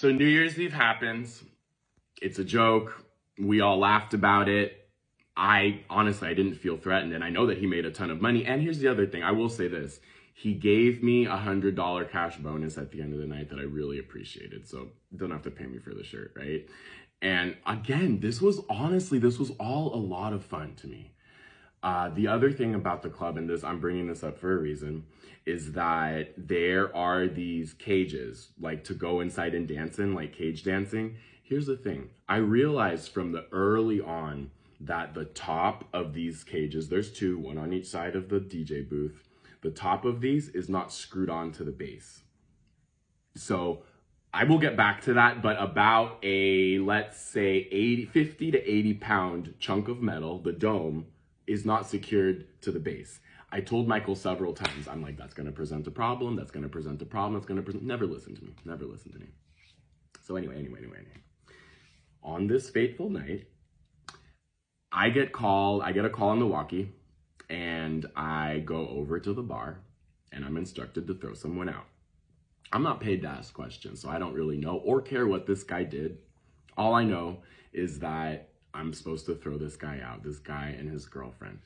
So New Year's Eve happens. It's a joke. We all laughed about it. I didn't feel threatened, and I know that he made a ton of money. And here's the other thing. I will say this. He gave me $100 cash bonus at the end of the night that I really appreciated. So don't have to pay me for the shirt, right? And again, this was all a lot of fun to me. The other thing about the club, and I'm bringing this up for a reason, is that there are these cages, like to go inside and dance in, like cage dancing. Here's the thing. I realized from the early on that the top of these cages, there's two, one on each side of the DJ booth. The top of these is not screwed onto the base. So I will get back to that, but about a, let's say 50 to 80 pound chunk of metal, the dome, is not secured to the base. I told Michael several times, I'm like, that's gonna present a problem, that's gonna present a problem, that's gonna present, never listen to me, never listen to me. So anyway. On this fateful night, I get a call on the walkie, and I go over to the bar, and I'm instructed to throw someone out. I'm not paid to ask questions, so I don't really know or care what this guy did. All I know is that I'm supposed to throw this guy out, this guy and his girlfriend.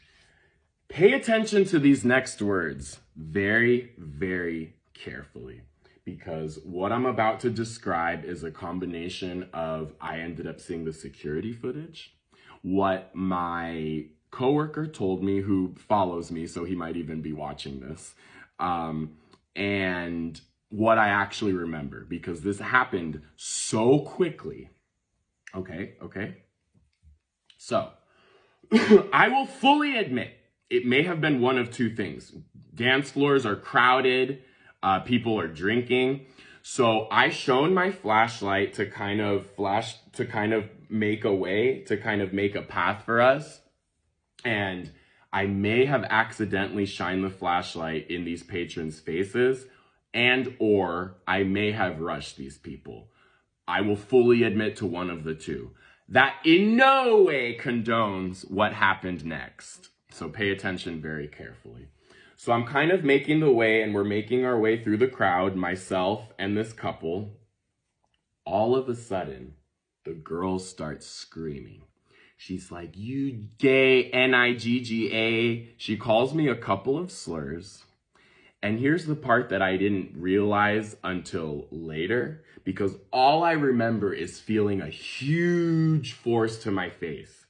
Pay attention to these next words very, very carefully, because what I'm about to describe is a combination of I ended up seeing the security footage, what my coworker told me who follows me, so he might even be watching this, and what I actually remember, because this happened so quickly. Okay. So, I will fully admit, it may have been one of two things. Dance floors are crowded, people are drinking. So I shone my flashlight to kind of make a way, to kind of make a path for us. And I may have accidentally shined the flashlight in these patrons' faces, or I may have rushed these people. I will fully admit to one of the two. That in no way condones what happened next. So pay attention very carefully. So I'm kind of making the way, and we're making our way through the crowd, myself and this couple. All of a sudden, the girl starts screaming. She's like, "You gay, Nigga." She calls me a couple of slurs. And here's the part that I didn't realize until later, because all I remember is feeling a huge force to my face.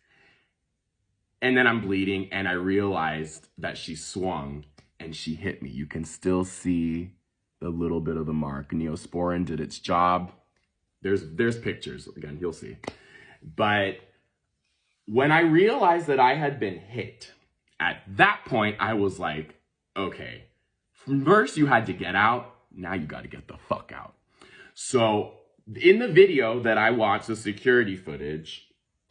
And then I'm bleeding, and I realized that she swung and she hit me. You can still see the little bit of the mark. Neosporin did its job. There's pictures, again, you'll see. But when I realized that I had been hit, at that point, I was like, okay, first you had to get out, now you got to get the fuck out. So in the video that I watched, the security footage,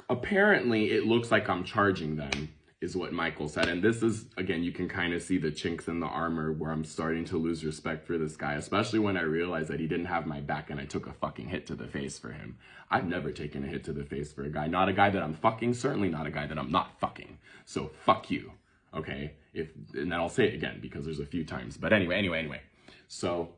apparently it looks like I'm charging them, is what Michael said. And this is, again, you can kind of see the chinks in the armor where I'm starting to lose respect for this guy, especially when I realized that he didn't have my back and I took a fucking hit to the face for him. I've never taken a hit to the face for a guy. Not a guy that I'm fucking, certainly not a guy that I'm not fucking. So fuck you, okay? And then I'll say it again because there's a few times. But anyway. So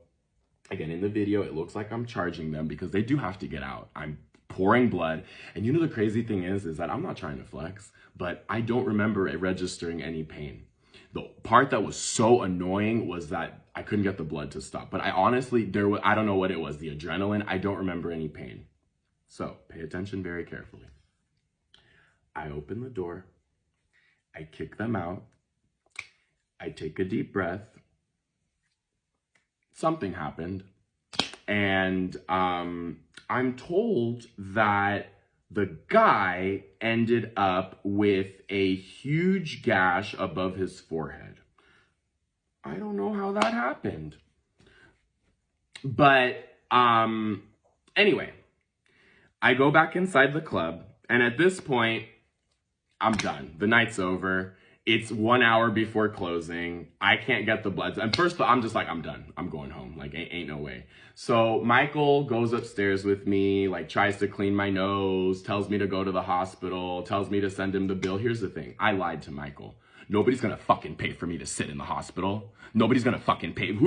again, in the video, it looks like I'm charging them because they do have to get out. I'm pouring blood. And you know the crazy thing is that I'm not trying to flex, but I don't remember it registering any pain. The part that was so annoying was that I couldn't get the blood to stop. But I honestly, I don't know what it was, the adrenaline, I don't remember any pain. So pay attention very carefully. I open the door, I kick them out, I take a deep breath, something happened, and I'm told that the guy ended up with a huge gash above his forehead. I don't know how that happened. But anyway, I go back inside the club, and at this point, I'm done. The night's over. It's 1 hour before closing. I can't get the blood. And first of all, I'm just like, I'm done. I'm going home. Like, ain't no way. So Michael goes upstairs with me, like tries to clean my nose, tells me to go to the hospital, tells me to send him the bill. Here's the thing. I lied to Michael. Nobody's gonna fucking pay for me to sit in the hospital. Nobody's gonna fucking pay.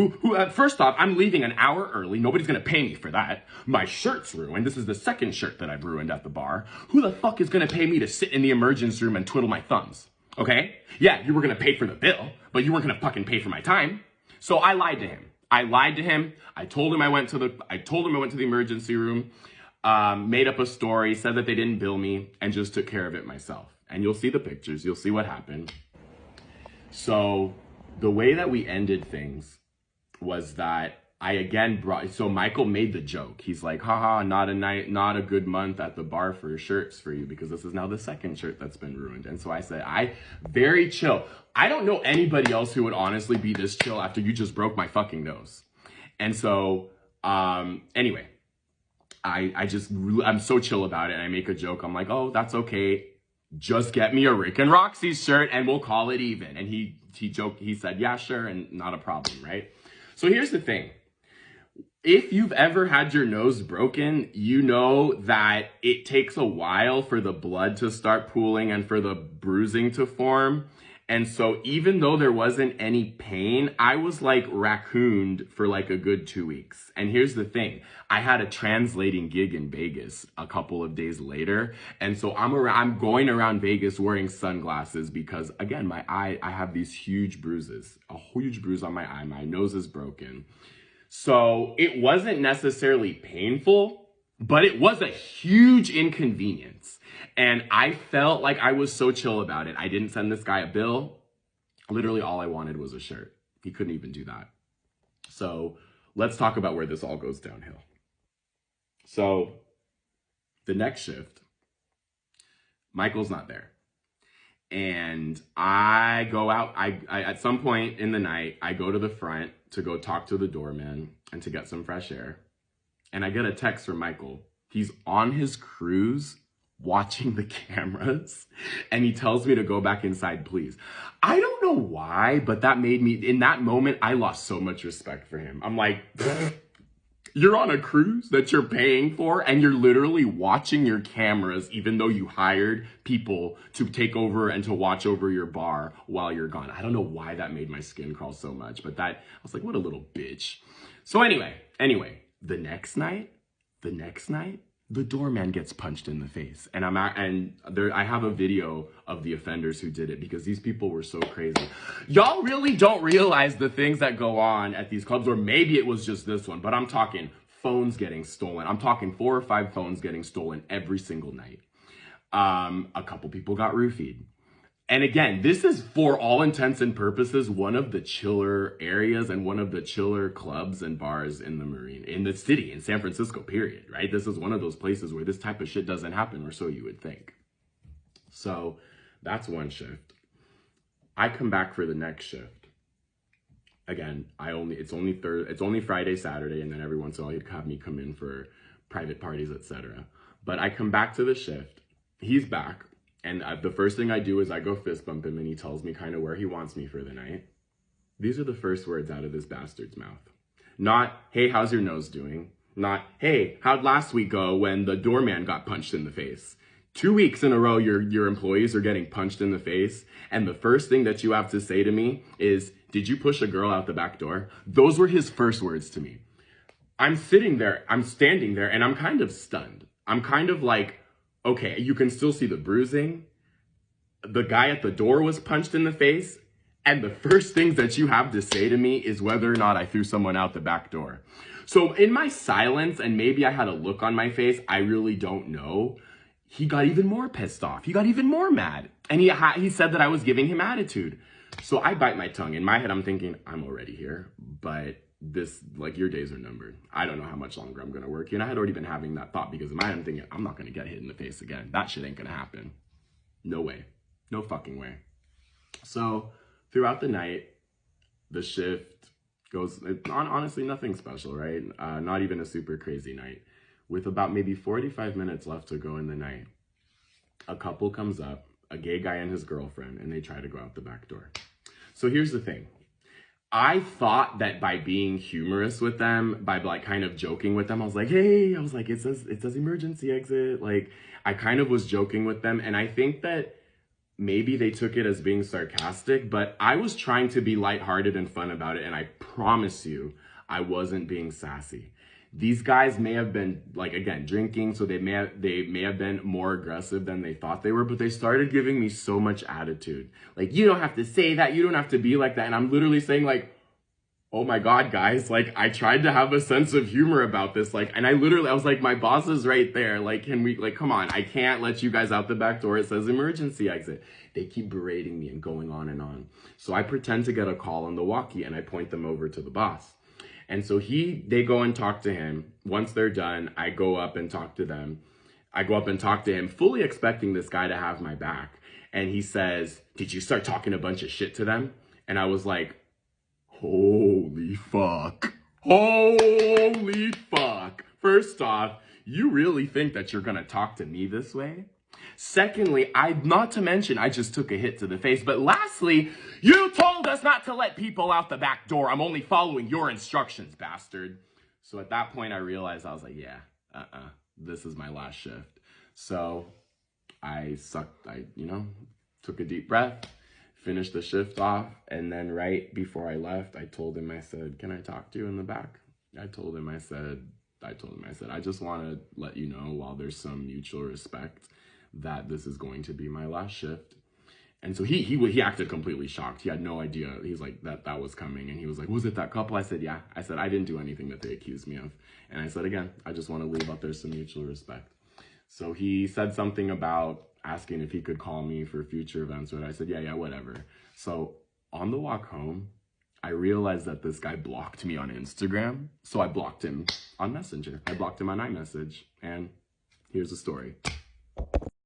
First off, I'm leaving an hour early. Nobody's gonna pay me for that. My shirt's ruined. This is the second shirt that I've ruined at the bar. Who the fuck is gonna pay me to sit in the emergency room and twiddle my thumbs? Okay? Yeah, you were gonna pay for the bill, but you weren't gonna fucking pay for my time. So I lied to him. I told him I went to the emergency room, made up a story, said that they didn't bill me, and just took care of it myself. And you'll see the pictures. You'll see what happened. So the way that we ended things was that I again so Michael made the joke. He's like, haha, not a good month at the bar for shirts for you, because this is now the second shirt that's been ruined. And so I said, very chill. I don't know anybody else who would honestly be this chill after you just broke my fucking nose. And so, anyway, I'm so chill about it. And I make a joke. I'm like, oh, that's okay. Just get me a Rick and Roxy shirt and we'll call it even. And he joked, he said, yeah, sure. And not a problem, right? So here's the thing. If you've ever had your nose broken, you know that it takes a while for the blood to start pooling and for the bruising to form. And so even though there wasn't any pain, I was like raccooned for like a good 2 weeks. And here's the thing. I had a translating gig in Vegas a couple of days later. And so I'm going around Vegas wearing sunglasses because, again, my eye, I have these huge bruises, a huge bruise on my eye. My nose is broken. So it wasn't necessarily painful, but it was a huge inconvenience. And I felt like I was so chill about it. I didn't send this guy a bill. Literally all I wanted was a shirt. He couldn't even do that. So let's talk about where this all goes downhill. So the next shift, Michael's not there. And I go out, I at some point in the night, I go to the front to go talk to the doorman and to get some fresh air. And I get a text from Michael. He's on his cruise watching the cameras, and he tells me to go back inside, please. I don't know why, but that made me, in that moment, I lost so much respect for him. I'm like, you're on a cruise that you're paying for, and you're literally watching your cameras, even though you hired people to take over and to watch over your bar while you're gone. I don't know why that made my skin crawl so much, but I was like, what a little bitch. So anyway, the next night, the doorman gets punched in the face. And I have a video of the offenders who did it because these people were so crazy. Y'all really don't realize the things that go on at these clubs, or maybe it was just this one, but I'm talking phones getting stolen. I'm talking 4 or 5 phones getting stolen every single night. A couple people got roofied. And again, this is, for all intents and purposes, one of the chiller areas and one of the chiller clubs and bars in the Marina, in the city, in San Francisco, period, right? This is one of those places where this type of shit doesn't happen, or so you would think. So that's one shift. I come back for the next shift. Again, it's only Friday, Saturday, and then every once in a while he'd have me come in for private parties, etc. But I come back to the shift. He's back. And the first thing I do is I go fist bump him, and he tells me kind of where he wants me for the night. These are the first words out of this bastard's mouth. Not, hey, how's your nose doing? Not, hey, how'd last week go when the doorman got punched in the face? 2 weeks in a row, your employees are getting punched in the face. And the first thing that you have to say to me is, did you push a girl out the back door? Those were his first words to me. I'm standing there, and I'm kind of stunned. I'm kind of like, okay, you can still see the bruising. The guy at the door was punched in the face. And the first things that you have to say to me is whether or not I threw someone out the back door. So in my silence, and maybe I had a look on my face, I really don't know, he got even more pissed off. He got even more mad. And he said that I was giving him attitude. So I bite my tongue. In my head, I'm thinking, I'm already here, but this, like, your days are numbered. I don't know how much longer I'm going to work. And I had already been having that thought because in my head, I'm thinking, I'm not going to get hit in the face again. That shit ain't going to happen. No way. No fucking way. So throughout the night, the shift goes, honestly, nothing special, right? Not even a super crazy night. With about maybe 45 minutes left to go in the night, a couple comes up, a gay guy and his girlfriend, and they try to go out the back door. So here's the thing. I thought that by being humorous with them, by like kind of joking with them, I was like, hey, it says emergency exit. Like, I kind of was joking with them. And I think that maybe they took it as being sarcastic, but I was trying to be lighthearted and fun about it, and I promise you, I wasn't being sassy. These guys may have been, like, again, drinking, so they may have been more aggressive than they thought they were, but they started giving me so much attitude. Like, you don't have to say that, you don't have to be like that, and I'm literally saying, like, oh my God, guys, like, I tried to have a sense of humor about this, like, and I was like, my boss is right there, like, can we, like, come on, I can't let you guys out the back door, it says emergency exit. They keep berating me and going on and on. So I pretend to get a call on the walkie, and I point them over to the boss. And so they go and talk to him. Once they're done, I go up and talk to them. I go up and talk to him, fully expecting this guy to have my back. And he says, did you start talking a bunch of shit to them? And I was like, holy fuck. Holy fuck. First off, you really think that you're gonna talk to me this way? Secondly, not to mention, I just took a hit to the face. But lastly, you told us not to let people out the back door. I'm only following your instructions, bastard. So at that point, I realized, I was like, yeah, this is my last shift. So I took a deep breath, finished the shift off. And then right before I left, I told him, I said, can I talk to you in the back? I told him, I said, I just want to let you know, while there's some mutual respect, that this is going to be my last shift. And so he acted completely shocked. He had no idea. He's like, that was coming. And he was like, was it that couple? I said, yeah. I said, I didn't do anything that they accused me of. And I said, again, I just want to leave out there's some mutual respect. So he said something about asking if he could call me for future events. Or I said, yeah, whatever. So on the walk home, I realized that this guy blocked me on Instagram. So I blocked him on Messenger. I blocked him on iMessage. And here's the story.